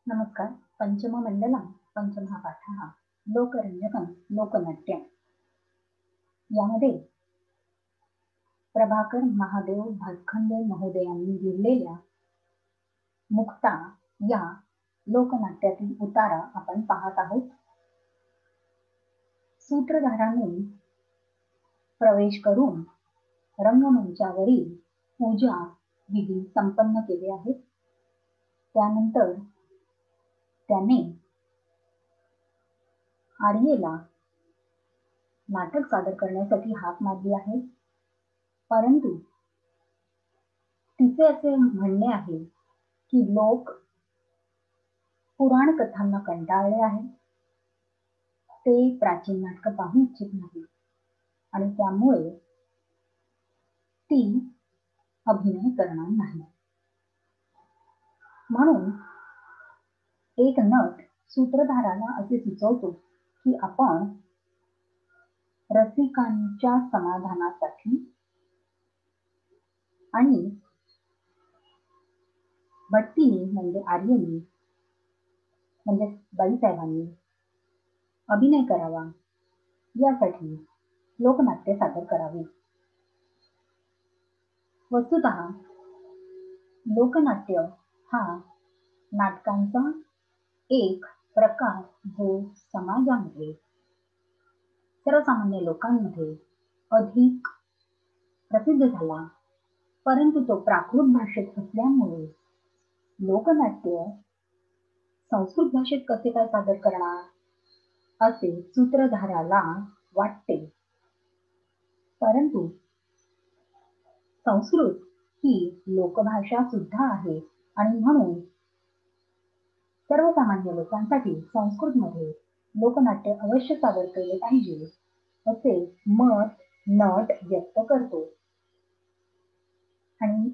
नमस्कार. पंचममण्डलं पंचमः पाठः लोकरञ्जकं लोकनाट्यं. यामध्ये प्रभाकर महादेव भातखंडे महोदयांनी लिहिलेल्या मुक्ता या लोकनाट्यातील उतारा आपण पाहत आहोत. सूत्रधारांनी प्रवेश करून रंगमंचावरील पूजा विधी संपन्न केले आहेत. त्यानंतर त्याने आर्येला नाटक सादर करण्यासाठी हाक मारली आहे, परंतु तिचे असे म्हणणे आहे की लोक पुराण कथांना कंटाळले आहेत, ते प्राचीन नाटक पाहू इच्छित नाही आणि त्यामुळे ती अभिनय करणार नाही. म्हणून एक नट सूत्रधाराला असे सुचवतो की आपण रसिकांच्या समाधानासाठी आणि भट्टीनी म्हणजे आर्यनी म्हणजे बाईसाहेबांनी अभिनय करावा यासाठी लोकनाट्य सादर करावे. वस्तुतः लोकनाट्य हा नाटकांचा एक प्रकार जो समाजामध्ये सर्वसामान्य लोकांमध्ये अधिक प्रसिद्ध झाला, परंतु तो प्राकृत भाषेत असल्यामुळे लोकनाट्य संस्कृत भाषेत कसे काय सादर करणार असे सूत्रधाराला वाटते. परंतु संस्कृत ही लोकभाषा सुद्धा आहे आणि म्हणून सर्वसामान्य लोकांसाठी संस्कृतमध्ये लोकनाट्य अवश्य सादर केले पाहिजे असे मत नट व्यक्त करतो आणि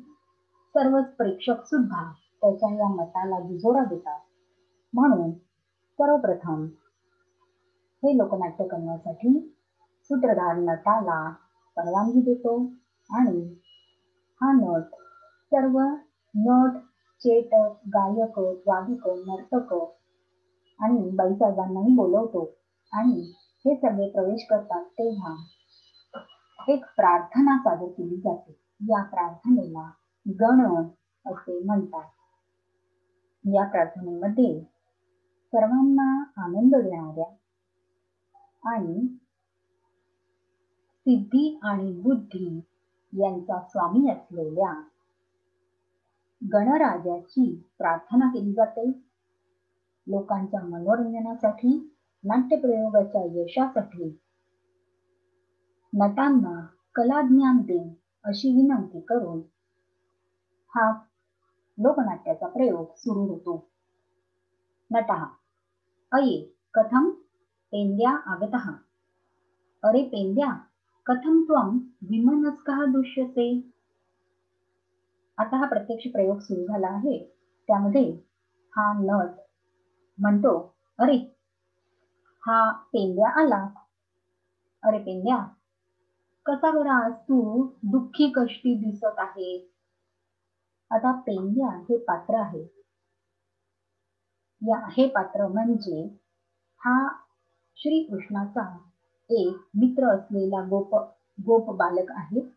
सर्वच प्रेक्षक सुद्धा त्याच्या या मताला दुजोरा देतात. म्हणून सर्वप्रथम हे लोकनाट्य करण्यासाठी सूत्रधार नटाला परवानगी देतो आणि हा नट सर्व नट, चेटक, गायक, वादक, नर्तक आणि बाईसाहेबांनाही बोलवतो आणि हे सगळे प्रवेश करतात तेव्हा एक प्रार्थना सादर केली जाते. या प्रार्थनेला गण असे म्हणतात. या प्रार्थनेमध्ये सर्वांना आनंद देणाऱ्या आणि सिद्धी आणि बुद्धी यांचा स्वामी असलेल्या गणराजाची प्रार्थना केली जाते. लोकांच्या मनोरंजनासाठी, नाट्यप्रयोगाच्या यशासाठी नटांना कलाज्ञान दे अशी विनंती करून हा लोकनाट्याचा प्रयोग सुरू होतो. नटः अये कथं पेंद्या आगतः. अरे पेंद्या, कथं त्वं विमनस्कः दृश्यसे. आता हा प्रत्यक्ष प्रयोग सुरू झाला आहे. त्यामध्ये हा नट म्हणतो, अरे हा पेंद्या आला. अरे पेंद्या, कसा बरं आज तू दुःखी कष्टी दिसत आहे. आता पेंद्या हे पात्र आहे. हे पात्र म्हणजे हा श्रीकृष्णाचा एक मित्र असलेला गोप बालक आहे.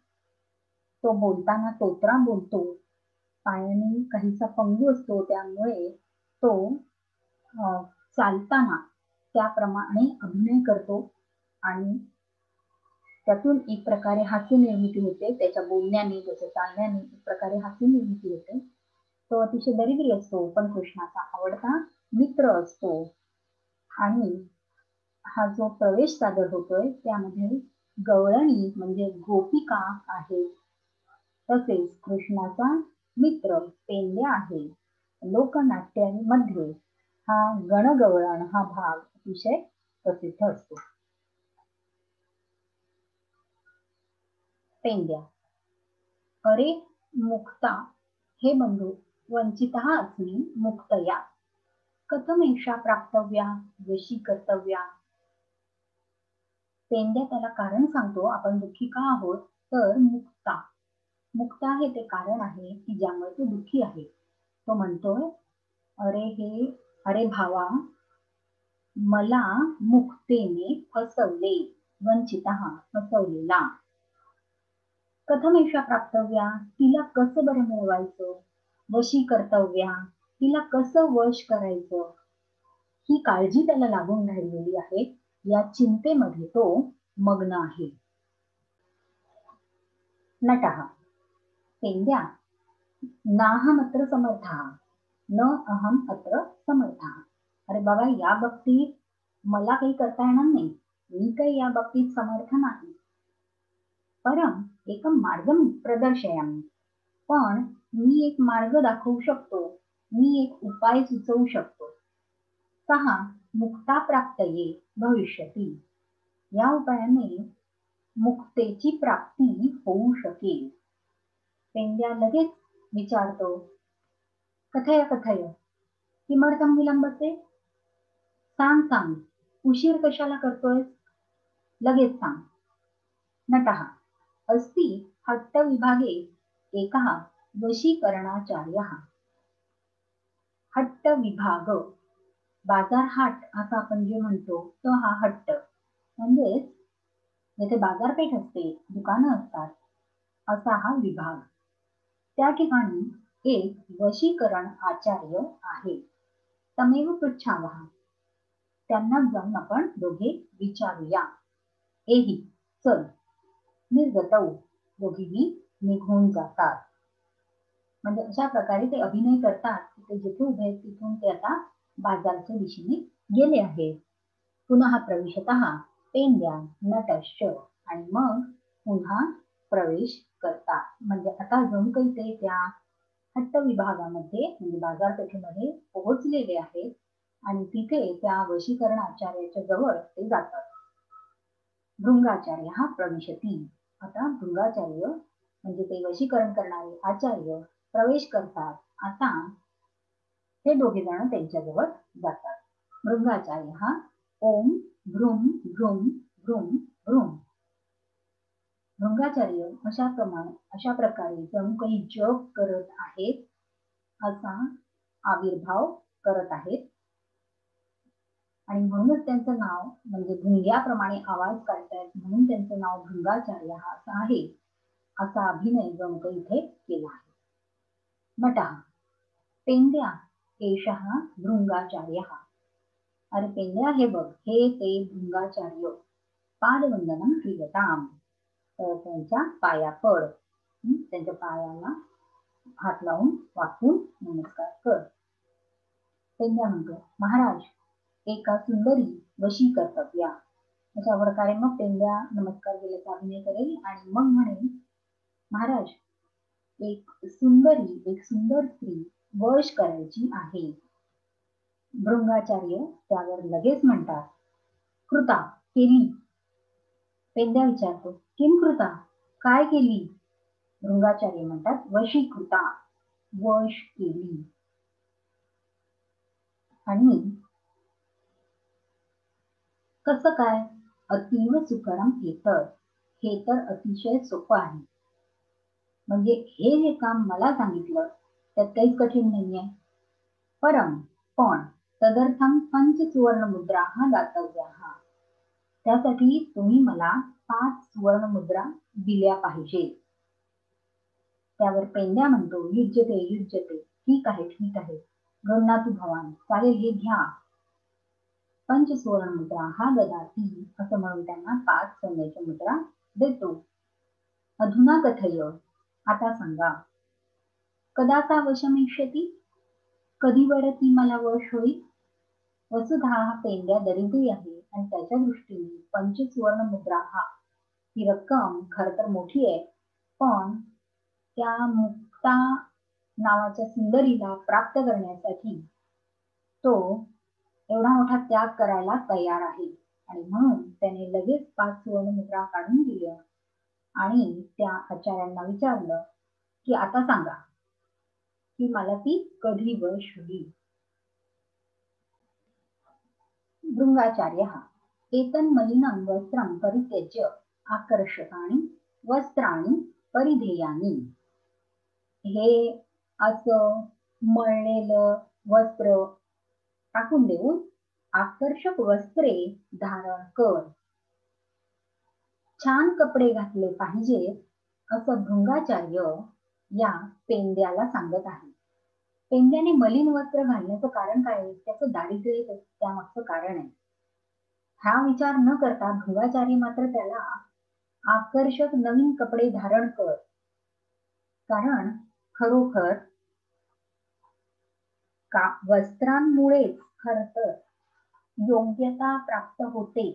तो बोलताना तोत्रा बोलतो, पायाने काहीसा पंगू असतो, त्यामुळे तो चालताना त्याप्रमाणे अभिनय करतो आणि त्यातून एक प्रकारे हास्य निर्मिती होते. त्याच्या बोलण्याने, त्याच्या चालण्याने एक प्रकारे हास्य निर्मिती होते. तो अतिशय दरिद्री असतो, पण कृष्णाचा आवडता मित्र असतो आणि हा जो प्रवेश सादर होतोय त्यामध्ये गवळणी म्हणजे गोपिका आहे, तसेच कृष्णाचा मित्र पेंद्या आहे. लोकनाट्यामध्ये हा गणगवळण हा भाग अतिशय प्रसिद्ध असतो. पेंद्या अरे मुक्ता हे बंधू वंचितः अस्मि मुक्तया कथमेषा प्राप्तव्या वशी कर्तव्या. पेंद्या त्याला कारण सांगतो, आपण दुःखी का आहोत तर मुक्ता हे ते कारण आहे की ज्यामुळे तो दुःखी आहे. तो म्हणतोय, अरे हे अरे भावा, मला मुक्तेने फसवले, वंचितः फसवलेला. कथमेषा प्राप्तव्या, तिला कसं बरं मिळवायचं? वशी कर्तव्या, तिला कसं वश करायचं? ही काळजी त्याला लागून राहिलेली आहे. या चिंतेमध्ये तो मग्न आहे. नटः, पेंद्या, नाहमत्र समर्थः, न अहम अत्र समर्थः. अरे बाबा, या बाबतीत मला काही करता येणार नाही. मी काही या बाबतीत समर्थ नाही. परम एकं मार्गं प्रदर्शयामि. पण मी एक मार्ग दाखवू शकतो. मी एक उपाय सुचवू शकतो. सहा मुक्ता प्राप्तये भविष्यती. या उपायाने मुक्तेची प्राप्ती होऊ शकेल. पेंद्या लगेच विचारतो, कथय कथय, किमर्थं विलंबते? सांग सांग, उशीर कशाला करतोय? लगेच सांग. नटः, अस्ति हट्टविभागे एकः वशीकरणाचार्यः. हट्ट विभाग, बाजार हाट असं आपण जे म्हणतो तो हा हट्ट, म्हणजेच जेथे बाजारपेठ असते, दुकानं असतात, असा हा विभाग. त्या ठिकाणी एक वशीकरण आचार्य आहे. तमेव पृच्छावः. त्यांना जाऊन आपण दोघे विचारूया. एही चल, निर्गतौ, दोघेही निघून जातात. म्हणजे अशा प्रकारे ते अभिनय करतात की ते जिथे उभे आहेत तिथून ते आता बाजारच्या दिशेने गेले आहेत. पुन्हा प्रविशतः पेंद्या नटश्च, आणि मग पुन्हा प्रवेश करतात. म्हणजे आता जणू काही ते त्या हट्ट विभागामध्ये म्हणजे बाजारपेठेमध्ये पोहोचलेले आहेत आणि तिथे त्या वशीकरण आचार्याच्या जवळ ते जातात. भृंगाचार्य हा प्रविशती. आता भृंगाचार्य म्हणजे ते वशीकरण करणारे आचार्य प्रवेश करतात. आता हे दोघे जण त्यांच्याजवळ जातात. भृंगाचार्य हा ओम भ्रूम भ्रूम भ्रूम भ्रूम. भृंगाचार्य अशा प्रकारे जणू काही जप करत आहेत, असा आविर्भाव करत आहेत. आणि म्हणूनच त्यांचं नाव म्हणजे भुंग्याप्रमाणे आवाज काढतायत म्हणून त्यांचं नाव भृंगाचार्य हा असं आहे. असा अभिनय जणू काही इथे केला आहे. नटः, पेंद्या एषः भृंगाचार्यः. अरे पेंद्या, हे बघ, हे ते भृंगाचार्य. पादवंदनं क्रियताम्. त्यांच्या पाया पड, त्यांच्या पायाला हात लावून वाकून नमस्कार कर. पेंद्या म्हणतो, महाराज, एका सुंदरी वशी कर्तव्या. अशा प्रकारे मग पेंद्या नमस्कार केल्याचा अभिनय करेल आणि मग म्हणेल, महाराज, एक सुंदर स्त्री वश करायची आहे. भृंगाचार्य त्यावर लगेच म्हणतात, कृता, केली. पेंद्या विचारतो, किम कृता, काय केली? भृंगाचार्य म्हणतात, वशीकृता, वश केली. आणि कसं काय? अतीव सुकरम एतर. हे तर अतिशय सोपं आहे. म्हणजे हे जे काम मला सांगितलं त्यात काहीच कठीण नाहीये. परम, पण तदर्थम पंच सुवर्ण मुद्रा हा दातव्या. त्यासाठी तुम्ही मला 5 सुवर्ण मुद्रा दिल्या पाहिजे. त्यावर पेंद्या म्हणतो, युज्यते युज्यते, ठीक आहे ठीक आहे, गृह्णातु भवान, चालेल, हे घ्या. पंच सुवर्ण मुद्रा हा ददाती, असं म्हणून त्यांना 5 सोन्याच्या मुद्रा देतो. अधुना कथय, आता सांगा, कदा सा वशमिष्यति, कधी बरं ती मला वश होईल? वसुधा हा पेंद्या दरिद्री आहे आणि त्याच्या दृष्टीने 5 सुवर्ण मुद्रा ही रक्कम खर तर मोठी आहे, पण त्या मुक्ता नावाच्या सुंदरीला प्राप्त करण्यासाठी तो एवढा मोठा त्याग करायला तयार आहे. आणि म्हणून त्याने लगेच 5 सुवर्ण मुद्रा काढून दिल्या आणि त्या आचार्यांना विचारलं की आता सांगा की मला ती कधी वश होईल. भृंगाचार्यः, एतन्मलिनं वस्त्रं परित्यज्य आकर्षकाणि वस्त्राणि परिधेयानि. हे असं मळलेलं वस्त्र टाकून देऊन आकर्षक वस्त्रे धारण कर. छान कपडे घातले पाहिजे असं भृंगाचार्य या पेंद्याला सांगत आहे. पेंद्याने मलिन वस्त्र घालण्याचं कारण काय? त्याचं दारिद्र्य त्यामागचं कारण आहे. हा विचार न करता भृंगाचार्य मात्र त्याला आकर्षक नवीन कपडे धारण कर, कारण खरोखर वस्त्रांमुळेच खर तर योग्यता प्राप्त होते,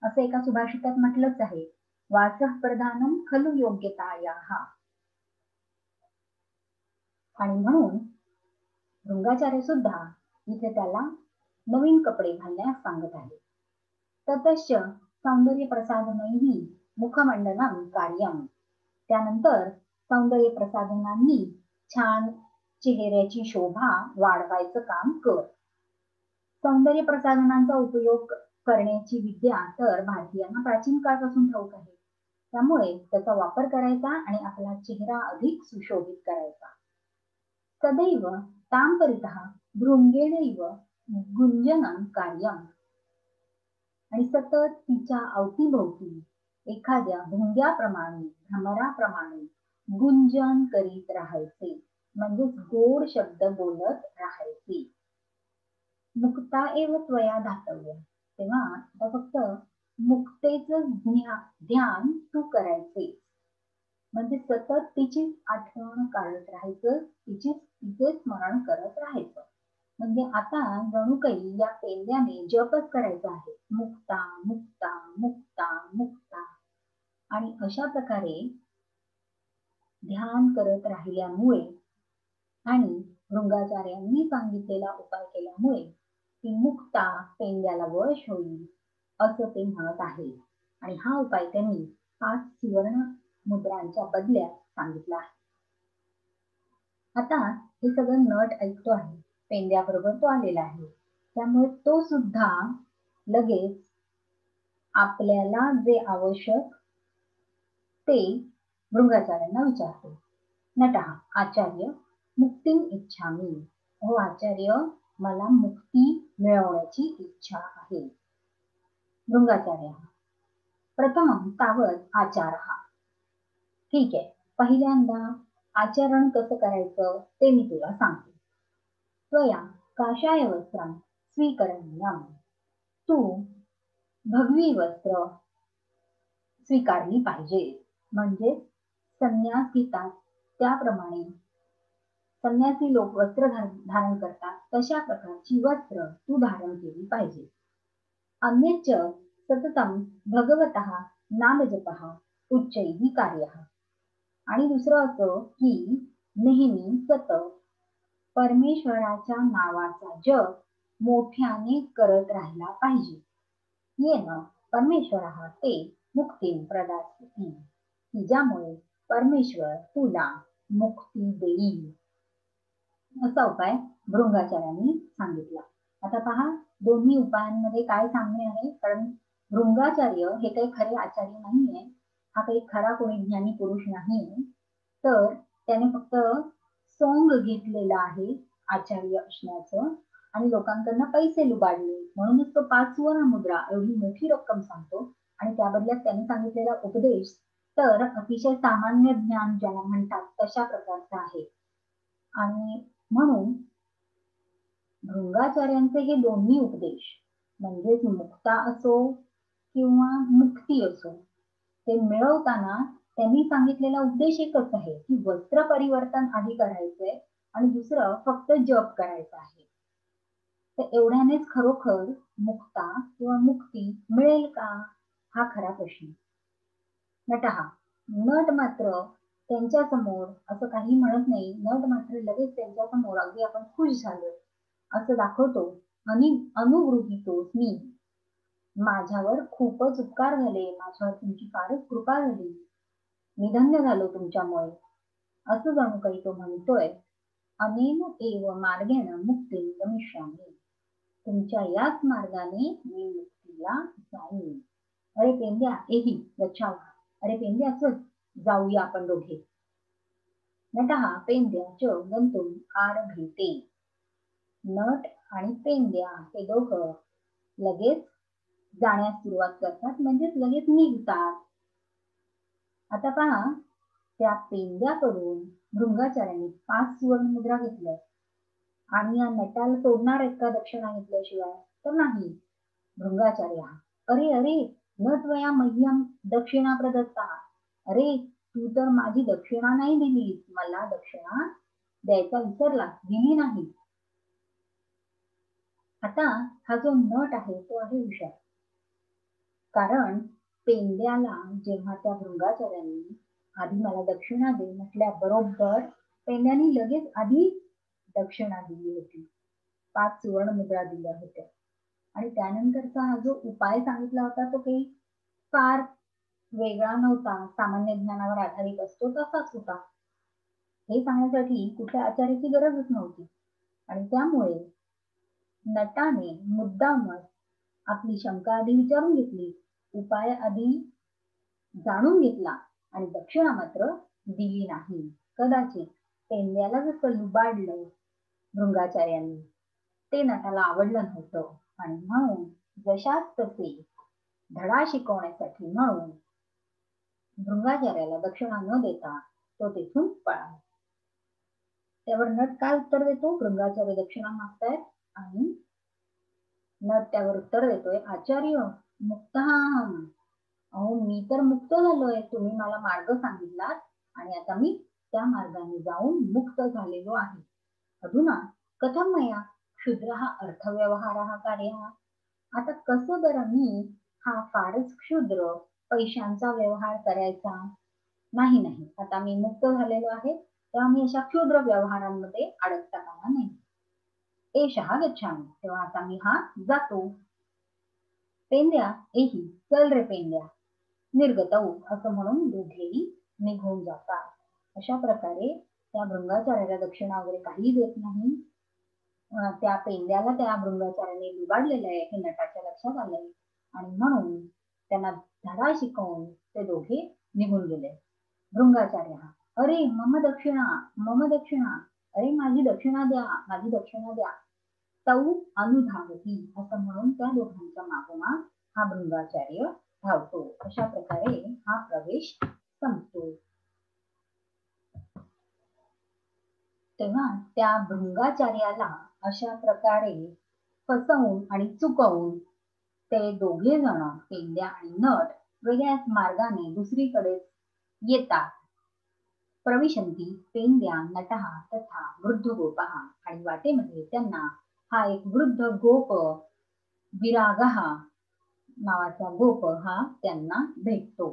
असं एका सुभाषितात म्हटलंच आहे. वासः प्रधानम खलु योग्यतायाः. आणि म्हणून भृंगाचार्य सुद्धा इथे त्याला नवीन कपडे घालण्यास सांगत आहे. ततश्च सौंदर्य प्रसाधनैः मुखमंडनं कार्यम. त्यानंतर सौंदर्य प्रसाधनांनी छान चेहऱ्याची शोभा वाढवायचं काम कर. सौंदर्य प्रसाधनांचा उपयोग करण्याची विद्या तर भारतीयांना प्राचीन काळापासून ठाऊक आहे. त्यामुळे त्याचा वापर करायचा आणि आपला चेहरा अधिक सुशोभित करायचा. सदैव तां परितः भृंगेणैव गुंजनं कार्यम. आणि सतत तिच्या अवतीभोवती एखाद्या भृंग्याप्रमाणे भ्रमराप्रमाणे गुंजन करीत राहायचे, म्हणजेच गोड शब्द बोलत राहायचे. मुक्ता एव त्वया धातव्य. तेव्हा आता फक्त मुक्तेचं ध्यान तू करायचे, म्हणजे सतत तिची आठवण काढत राहायचं, तिचे स्मरण करत राहायचं. म्हणजे आता जणू काही या पेंद्याने जपच करायचा आहे, मुक्ता मुक्ता मुक्ता मुक्ता. आणि अशा प्रकारे ध्यान करत राहिल्यामुळे आणि भृंगाचार्यांनी सांगितलेला उपाय केल्यामुळे ती मुक्ता पेंद्याला वश होईल, असं ते म्हणत आहे. आणि हा उपाय त्यांनी 5 सुवर्ण मुद्रांच्या बदल्यात सांगितला आहे. आता हे सगळं नट ऐकतो आहे, पेंद्याबरोबर तो आलेला आहे, त्यामुळे तो सुद्धा लगेच आपल्याला जे आवश्यक ते भृंगाचार्यांना विचारतो. नटः आचार्य मुक्तिम इच्छामि. हो आचार्य, मला मुक्ती मिळवण्याची इच्छा आहे. भृंगाचार्य प्रथमं तावत् आचारः. ठीक आहे, पहिल्यांदा आचरण कसं करायचं ते मी तुला सांगते. त्वया काषाय वस्त्रं स्वीकरणीयम्. तू भगवी वस्त्र स्वीकारली पाहिजे, म्हणजे संन्यास घेतात त्याप्रमाणे संन्यासी लोक वस्त्र धारण करतात तशा प्रकारची वस्त्र तू धारण केली पाहिजे. अन्यच्च सततं भगवतः नामजपः उच्चैः कार्यः. आणि दुसरं असं की नेहमी सतत परमेश्वराच्या नावाचा जप मोठ्याने करत राहिला पाहिजे. येन परमेश्वरः ते मुक्तीं प्रदास्यति. की ज्यामुळे परमेश्वर तुला मुक्ती देईल. असा उपाय भृंगाचार्यांनी सांगितला. आता पहा, दोन्ही उपायांमध्ये काय साम्य आहे, कारण भृंगाचार्य हे काही खरे आचार्य नाहीये, हा काही खरा कोणी ज्ञानी पुरुष नाहीये, तर त्याने फक्त सोंग घेतलेला आहे आचार्य असण्याचं आणि लोकांकडनं पैसे लुबाडले, म्हणूनच तो 5 सुवर्ण मुद्रा एवढी मोठी रक्कम सांगतो. आणि त्या बदल्यात त्यांनी सांगितलेला उपदेश तर अतिशय सामान्य ज्ञान ज्याला म्हणतात तशा प्रकारचा आहे. आणि म्हणून भृंगाचार्यांचे हे दोन्ही उपदेश, म्हणजेच मुक्ता असो किंवा मुक्ती असो, ते मिळवताना त्यांनी सांगितलेला उद्देश एकच आहे की वस्त्र परिवर्तन आधी करायचंय आणि दुसरं फक्त जप करायचा आहे. तर एवढ्यानेच खरोखर मुक्ता किंवा मुक्ती मिळेल का, हा खरा प्रश्न. नटः नट मात्र त्यांच्या समोर असं काही म्हणत नाही. नट मात्र लगेच त्यांच्या समोर अगदी आपण खुश झालो असं दाखवतो. अनुगृहीतोऽस्मि. माझ्यावर खूपच उपकार झाले, माझ्यावर तुमची फारच कृपा झाली, मी धन्य झालो तुमच्यामुळे, असं जणू काही तो म्हणतोय. अनेन एव मार्गेण मुक्तीं गमिष्यामि. तुमच्या याच मार्गाने मी मुक्तीला जाईन. अरे पेंद्या एही गच्छाव. अरे पेंद्या चल जाऊया आपण दोघे. नटः पेंद्या च गंतुम आरभेते. नट आणि पेंड्या हे दोघं लगेच जाण्यास सुरुवात करतात, म्हणजेच लगेच निघतात. आता पहा, त्या पेंड्याकडून भृंगाचार्यांनी 5 सुवर्णमुद्रा घेतल्या आणि या नटाला तोडणार आहेत का दक्षिणा घेतल्याशिवाय? तर नाही. भृंगाचार्य, अरे अरे, न त्वया मह्यम दक्षिणा प्रदत्ता. अरे, तू तर माझी दक्षिणा नाही दिली, मला दक्षिणा द्यायचा विसरला, दिली नाही. आता हा जो नट आहे तो आहे हुशार, कारण पेंड्याला जेव्हा त्या भृंगाचार्यांनी आधी मला दक्षिणा दे म्हटल्याबरोबर पेंड्याने लगेच आधी दक्षिणा दिली होती. 5 सुवर्णमुद्रा दिल्या होत्या आणि त्यानंतरचा हा जो उपाय सांगितला होता तो काही फार वेगळा नव्हता, सामान्य ज्ञानावर आधारित असतो तसाच होता. हे सांगण्यासाठी कुठल्या आचार्याची गरजच नव्हती आणि त्यामुळे नटाने मुद्दामच आपली शंका आधी विचारून घेतली, उपाय आधी जाणून घेतला आणि दक्षिणा मात्र दिली नाही. कदाचित पेंड्याला जसं लुबाडलं भृंगाचार्यांनी, ते नटाला आवडलं नव्हतं आणि म्हणून जशास तसे धडा शिकवण्यासाठी म्हणून भृंगाचार्याला दक्षिणा न देता तो तेथून पळाला. त्यावर नट काय उत्तर देतो? भृंगाचार्य दक्षिणा मागतायत आणि नट त्यावर उत्तर देतोय, आचार्य मुक्तहाम, अहो मी तर मुक्त झालोय, तुम्ही मला मार्ग सांगितलात आणि आता मी त्या मार्गाने जाऊन मुक्त झालेलो आहे. अधुना कथं मया क्षुद्रः अर्थव्यवहारः कार्यः. आता कसं बरं मी हा फारच क्षुद्र पैशांचा व्यवहार करायचा? नाही नाही, आता मी मुक्त झालेलो आहे, तेव्हा मी अशा क्षुद्र व्यवहारांमध्ये अडकता कामा नये. एषः गच्छामि, तेव्हा आता मी हा जातो. पेंड्या, एही चल रे पेंड्या, निर्गतौ, असं म्हणून दोघेही निघून जातात. अशा प्रकारे त्या भृंगाचार्याला दक्षिणा वगैरे काही देत नाही. त्या पेंड्याला त्या भृंगाचार्याने लुबाडलेलं आहे हे नटाच्या लक्षात आलंय आणि म्हणून त्यांना धडा शिकवून ते दोघे निघून गेले. भृंगाचार्य, अरे मम दक्षिणा, मम दक्षिणा, अरे माझी दक्षिणा द्या, माझी दक्षिणा द्या. तौ अनुधावती, असं म्हणून त्या दोघांच्या मागोमाग हा भृंगाचार्य धावतो. अशा प्रकारे हा प्रवेश संपतो. तेव्हा त्या भृंगाचार्याला अशा प्रकारे फसवून आणि चुकवून ते दोघे जण पेंड्या आणि नट वेगळ्याच मार्गाने दुसरीकडे येतात. प्रविशन्ति पेंड्या नटः तथा वृद्ध गोपः, आणि वाटेमध्ये त्यांना हा एक वृद्ध गोप विरागः नावाचा गोप हा त्यांना भेटतो.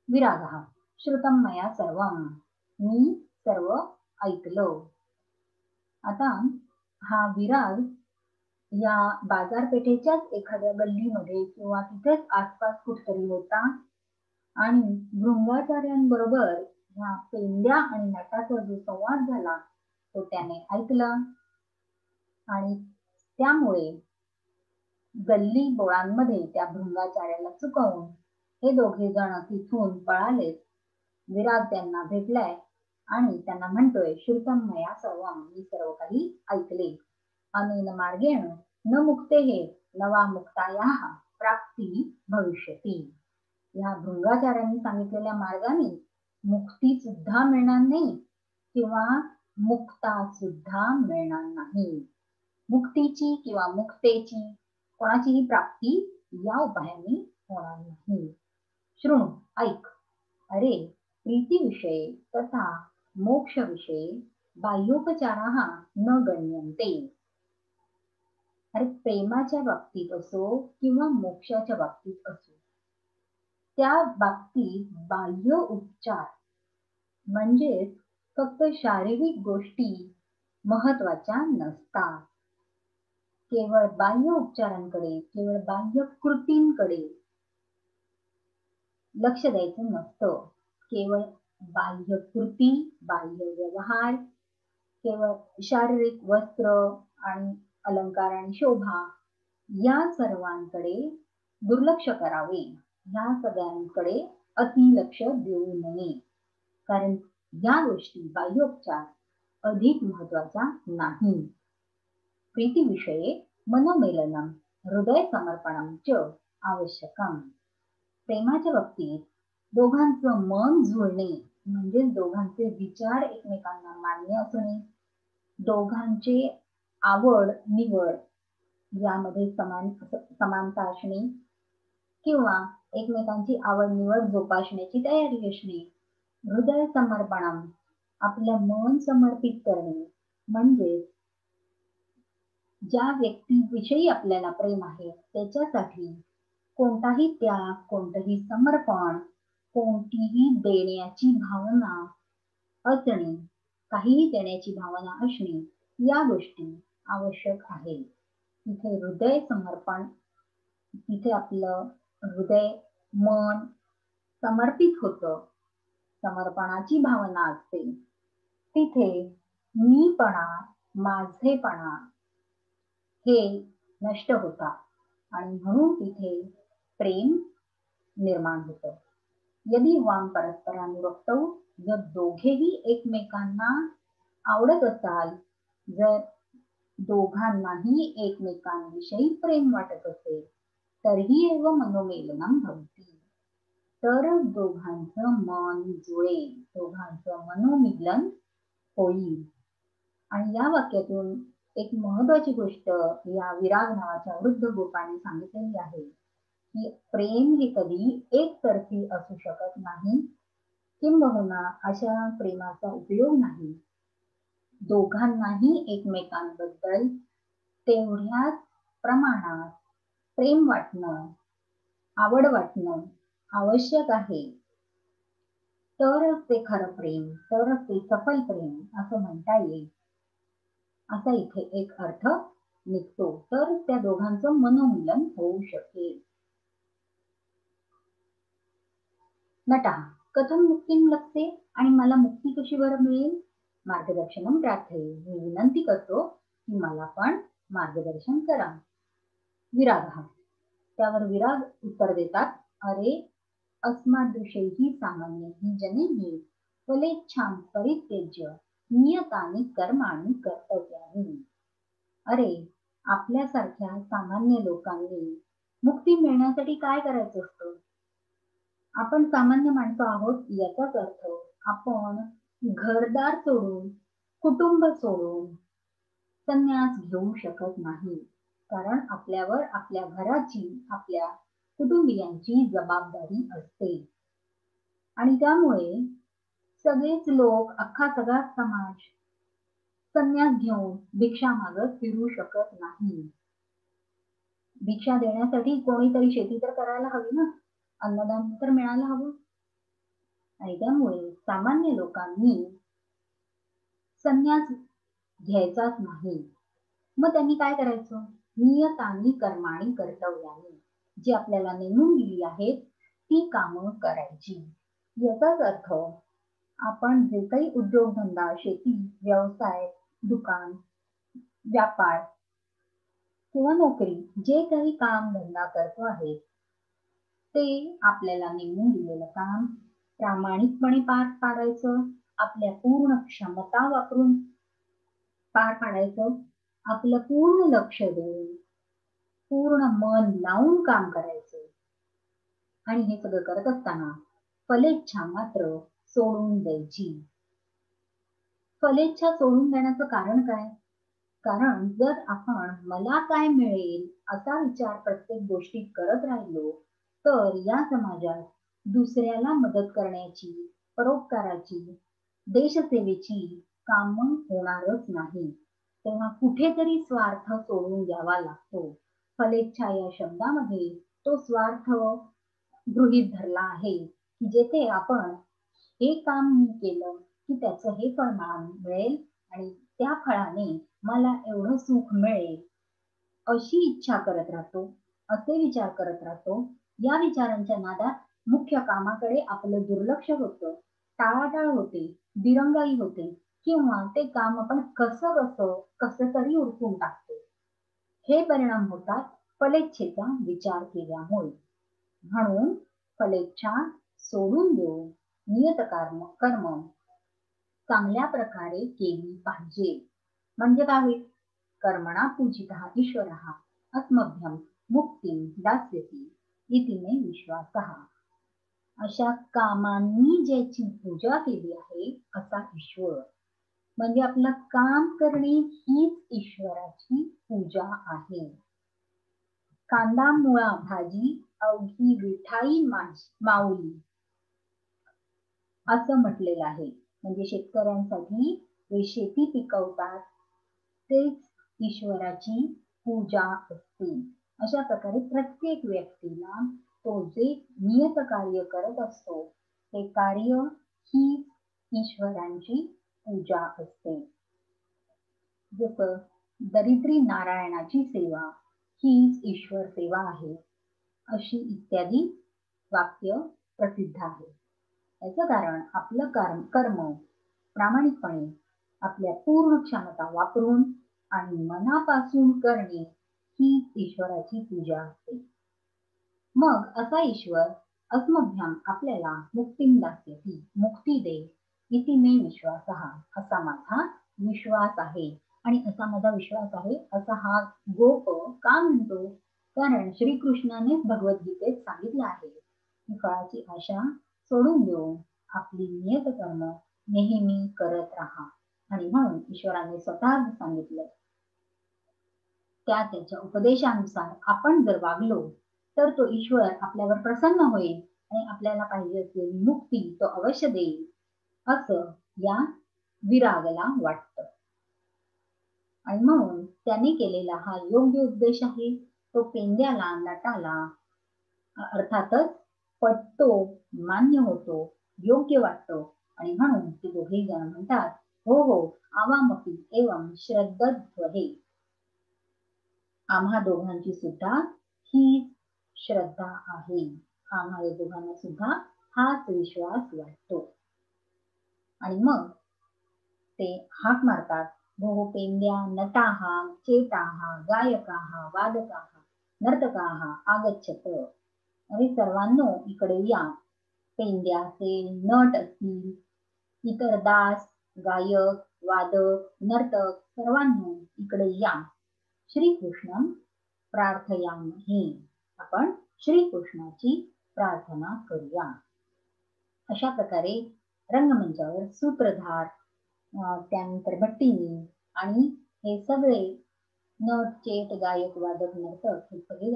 विरागः, श्रुतं मया सर्वं, मी सर्व ऐकलं. आता हा विराग या बाजारपेठेच्याच एखाद्या गल्लीमध्ये किंवा तिथेच आसपास कुठतरी होता आणि भृंगाचार्यांबरोबर ह्या पेंड्या आणि नटाचा जो संवाद झाला तो त्याने ऐकला आणि त्यामुळे गल्ली बोळांमध्ये त्या भृंगाचार्याला चुकवून हे दोघे जण तिथून पळालेत. विराग त्यांना भेटलाय आणि त्यांना म्हणतोय, श्रुतं मया सर्वं, मी सर्व काही ऐकले. अनेन मार्गेण न मुक्तेः नवा मुक्तायाः प्राप्ती भविष्यति. या भृंगाचार्यांनी सांगितलेल्या मार्गाने मुक्ती सुद्धा मिळणार नाही किंवा मुक्ता सुद्धा मिळणार नाही. मुक्तीची किंवा मुक्तेची कोणाचीही प्राप्ती या उपायाने होणार नाही. शृणु, ऐक, अरे प्रीतीविषये तथा मोक्षविषये बाह्योपचाराः न गण्यन्ते. अरे प्रेमाच्या बाबतीत असो किंवा मोक्षाच्या बाबतीत असो, त्या बाबतीत बाह्य उपचार म्हणजेच फक्त शारीरिक गोष्टी महत्वाच्या नसतात. केवळ बाह्य उपचारांकडे, केवळ बाह्य कृतींकडे लक्ष द्यायचं नसतं. केवळ बाह्य कृती, बाह्य व्यवहार, केवळ शारीरिक वस्त्र आणि अलंकार आणि शोभा या सर्वांकडे दुर्लक्ष करावे. या सगळ्यांकडे अतिलक्ष देऊ नये, कारण या गोष्टी बाह्योपचार अधिक महत्वाचा नाही. प्रीतिविषये मनोमेलनम हृदय समर्पणम च आवश्यकम. प्रेमाच्या बाबतीत दोघांचं मन जुळणे म्हणजे दोघांचे विचार एकमेकांना मान्य असणे, दोघांचे आवड निवड यामध्ये समानता असणे किंवा एकमेकांची आवड निवड जोपासण्याची तयारी असणे. हृदय समर्पणम आपलं मन समर्पित करणे म्हणजे ज्या व्यक्तीविषयी आपल्याला प्रेम आहे त्याच्यासाठी कोणताही त्याग, कोणतंही समर्पण, कोणतीही देण्याची भावना असणे, काहीही देण्याची भावना असणे या गोष्टी आवश्यक आहे. तिथे हृदय समर्पण, तिथे आपलं हृदय मन समर्पित होतं, समर्पणाची भावना असते. तिथे मीपणा, माझेपणा हे नष्ट होतात आणि म्हणून तिथे प्रेम निर्माण होतं. यदि वाम परस्परानुरक्तौ, जर दोघेही एकमेकांना आवडत असाल, जर दोघांनाही एकमेकांविषयी प्रेम वाटत असेल, तरीही एव मनोमेलनम भवति, तर दोघांचं मन जुळेल, दोघांचं मनोमिलन होईल. आणि या वाक्यातून एक महत्वाची गोष्ट या विराग नावाच्या वृद्ध गोपाने सांगितलेली आहे की प्रेम हे कधी एकतर्फी असू शकत नाही, किंबहुना अशा प्रेमाचा उपयोग नाही. दोघांनाही एकमेकांबद्दल तेवढ्याच प्रमाणात प्रेम वाटणं, आवड वाटणं आवश्यक आहे. तरच ते खरं प्रेम, तरच ते सफल प्रेम असं म्हणता येईल. असा इथे एक अर्थ निघतो. तर त्या दोघांचं मनोमिलन होऊ शकेल. नटः कथम मुक्तीं लभते, आणि मला मुक्ती कशी बरं मिळेल? मार्गदर्शनम प्रार्थये, मी विनंती करतो की मला पण मार्गदर्शन करा. विरागः त्यावर विराग उत्तर देतात, अरे अस्मादृशैः सामान्यैः जनैः फलेच्छां परित्यज्य नियतानि कर्माणि कर्तव्यानि. अरे आपल्यासारख्या सामान्य लोकांनी मुक्ती मिळण्यासाठी काय करायचं असतं? आपण सामान्य माणसं आहोत याचाच अर्थ आपण घरदार सोडून, कुटुंब सोडून संन्यास घेऊ शकत नाही. कारण आपल्यावर आपल्या घराची, आपल्या कुटुंबियांची जबाबदारी असते. आणि त्यामुळे सगळेच लोक, अख्खा सगळा समाज संन्यास घेऊन भिक्षा मागत फिरू शकत नाही. भिक्षा देण्यासाठी कोणीतरी शेती तर करायला हवी ना, अन्नदान तर मिळायला हवं. आणि त्यामुळे सामान्य लोकांनी संन्यास घ्यायचाच नाही. मग त्यांनी काय करायचं? नियतानि कर्माणि कर्तव्यानि, जी आपल्याला नेमून दिली आहेत ती कामं करायची. याचाच अर्थ आपण जे काही उद्योगधंदा, शेती, व्यवसाय, दुकान, व्यापार किंवा नोकरी, जे काही काम धंदा करतो आहे ते आपल्याला नेमून दिलेलं काम प्रामाणिकपणे पार पाडायचं, आपल्या पूर्ण क्षमता वापरून पार पाडायचं, आपलं पूर्ण लक्ष देऊन, पूर्ण मन लावून काम करायचं. आणि हे सगळं करत असताना फलेच्छा मात्र सोडून द्यायची. फलेच्छा सोडून देण्याचं कारण काय? कारण जर आपण मला काय मिळेल असा विचार प्रत्येक गोष्टीत करत राहिलो, तर या समाजात दुसऱ्याला मदत करण्याची, परोपकाराची, देशसेवेची कामं होणारच नाही. तेव्हा कुठेतरी स्वार्थ सोडून द्यावा लागतो. फलेच्छा या शब्दामध्ये तो स्वार्थ गृहीत धरला आहे की जेथे आपण हे काम मी केलं की त्याचं हे फळ मला मिळेल आणि त्या फळाने मला एवढं सुख मिळेल अशी इच्छा करत राहतो, असे विचार करत राहतो. या विचारांच्या नादात मुख्य कामाकडे आपलं दुर्लक्ष होतं, टाळाटाळ होते, दिरंगाई होते किंवा ते काम आपण कसं तरी उरकून टाकतो. हे परिणाम होतात फलेच्छेचा विचार केल्यामुळे. म्हणून फलेच्छा सोडून देऊन कर्म चांगल्या प्रकारे केली पाहिजे. म्हणजे काय होईल? कर्मणा पूजितः ईश्वरः अस्मभ्यं मुक्तिं दास्यति इति मे विश्वासः. अशा कामांनी ज्याची पूजा केली आहे असा ईश्वर, म्हणजे आपलं काम करणे हीच ईश्वराची पूजा आहे. कांदा मुळा भाजी अवघी विठाई माऊली असं म्हटलेलं आहे. म्हणजे शेतकऱ्यांसाठी जे शेती पिकवतात तेच ईश्वराची पूजा असते. अशा प्रकारे प्रत्येक व्यक्तीला तो जे नियत कार्य करत असतो ते कार्य ही ईश्वरांची पूजा असते. जसं दरिद्री नारायणाची सेवा हीच ईश्वर सेवा आहे, अशी इत्यादी वाक्य प्रसिद्ध आहे. याचं कारण आपलं कर्म प्रामाणिकपणे आपल्या पूर्ण क्षमता वापरून आणि मनापासून करणे ही ईश्वराची पूजा असते. मग असा ईश्वर अस्मभ्याम आपल्याला मुक्तीं दास्यति मुक्ती दे इति मे विश्वासः, असा माझा विश्वास आहे. आणि असा माझा विश्वास आहे असा हा गोप का म्हणतो? कारण श्रीकृष्णानेच भगवद्गीतेत सांगितलं आहे की फळाची आशा सोडून देऊन आपली नियत कर्म नेहमी करत राहा. आणि म्हणून ईश्वराने स्वतः सांगितलं त्याच्या उपदेशानुसार आपण जर वागलो तर तो ईश्वर आपल्यावर प्रसन्न होईल आणि आपल्याला पाहिजे असलेली मुक्ती तो अवश्य देईल, असं या विरागला वाटतं. आणि म्हणून त्याने केलेला हा योग्य उपदेश आहे. तो पेंड्याला नटाला अर्थातच पटतो, मान्य होतो, योग्य वाटतो. आणि म्हणून ते दोघे जण म्हणतात, हो हो आवामपि एवं श्रद्धध्वहे, आम्हा दोघांची सुद्धा ही श्रद्धा आहे. आम्हा दोघांना सुद्धा हाच विश्वास वाटतो. आणि मग ते हाक मारतात, भो पेंड्या नटाः चेटाः गायकाः वादकाः नर्तकाः आगच्छत. अरे सर्वांनो इकडे या. पेंड्या असेल, नट असतील, इतर दास, गायक, वादक, नर्तक सर्वांनो इकडे या. श्रीकृष्णं प्रार्थयामहे, आपण श्रीकृष्णाची प्रार्थना करूया. अशा प्रकारे रंगमंचावर सूत्रधार, त्यानंतर भट्टिनी आणि हे सगळे नट चेट गायक वादक नर्तक हे सगळे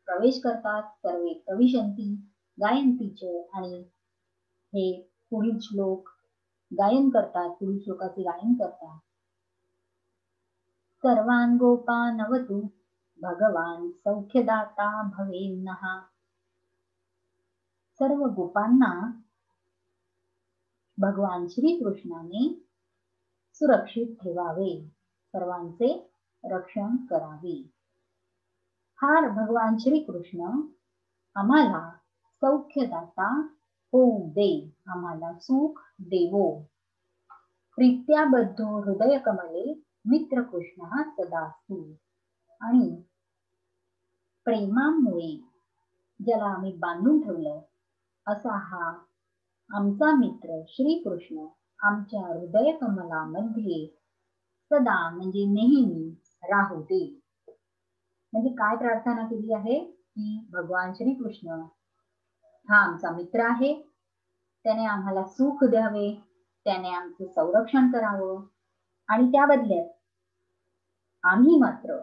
प्रवेश करतात. सर्वे प्रविशन्ति गायन्ति आणि हे पुढील श्लोक गायन करतात, पुढील श्लोकाचे गायन करतात. सर्वान् गोपान् अवतु भगवान सौख्यदाता भवेन्नः. सर्व गोपांना भगवान श्रीकृष्णाने सुरक्षित ठेवावे, सर्वांचे रक्षण करावे. हा भगवान श्रीकृष्ण आम्हाला सौख्यदाता होऊ दे, आम्हाला सुख देवो. प्रीत्याबद्धो हृदय कमले मित्र कृष्ण सदास्तु. आणि प्रेमामुळे ज्याला आम्ही बांधून ठेवलं असा हा आमचा मित्र श्रीकृष्ण आमच्या हृदय कमलामध्ये सदा म्हणजे नेहमी राहू दे. म्हणजे काय प्रार्थना केली आहे की भगवान श्रीकृष्ण हा आमचा मित्र आहे, त्याने आम्हाला सुख द्यावे, त्याने आमचं संरक्षण करावं आणि त्या बदल्यात आम्ही मात्र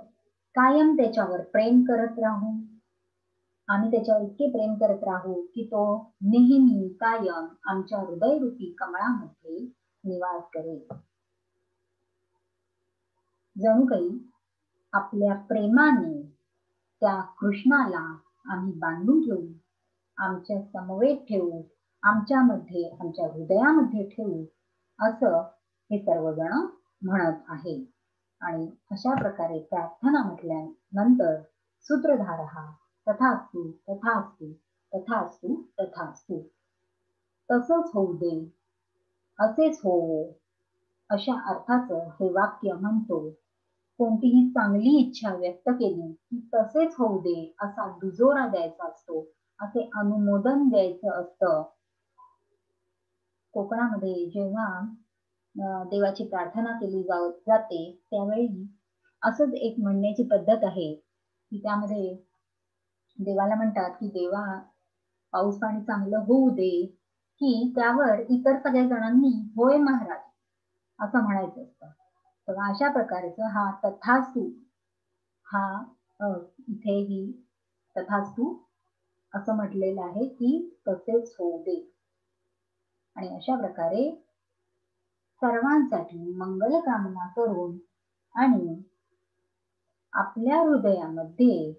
कायम त्याच्यावर प्रेम करत राहू. आम्ही त्याच्यावर इतके प्रेम करत राहू की तो नेहमी कायम आमच्या हृदयरूपी कमळामध्ये निवास करेल. जणू काही आपल्या प्रेमाने त्या कृष्णाला आम्ही बांधून ठेवू, आमच्या समवेत ठेवू, आमच्यामध्ये आमच्या हृदयामध्ये ठेवू, असं हे सर्वजण म्हणत आहे. आणि अशा प्रकारे प्रार्थना म्हटल्यानंतर सूत्रधार हा तथास्तु तथास्तु तथास्तु तथास्तु, तसंच होऊ दे, असेच होवो, अशा अर्थाचं हे वाक्य म्हणतो. कोणतीही चांगली इच्छा व्यक्त केली की तसेच होऊ दे असा दुजोरा द्यायचा असतो, असे अनुमोदन द्यायचं असतं. कोकणामध्ये जेव्हा देवाची प्रार्थना केली जाते त्यावेळी असंच एक म्हणण्याची पद्धत आहे की त्यामध्ये देवाला म्हणतात की देवा पाऊस पाणी चांगलं होऊ दे, की त्यावर इतर सगळ्या जणांनी होय महाराज असं म्हणायचं असतं. तर अशा प्रकारचं हा तथास्तु हा अ, इथेही तथास्तु असं म्हटलेलं आहे की तसेच होऊ दे. आणि अशा प्रकारे सर्वांसाठी मंगल कामना करून आणि आपल्या हृदयामध्ये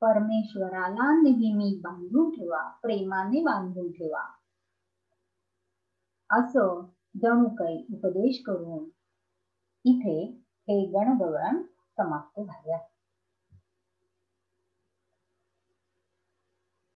परमेश्वराला नेहमी बांधून ठेवा, प्रेमाने बांधून ठेवा. असं जणू काही उपदेश करून इथे हे गणगवळण समाप्त झाले आहे.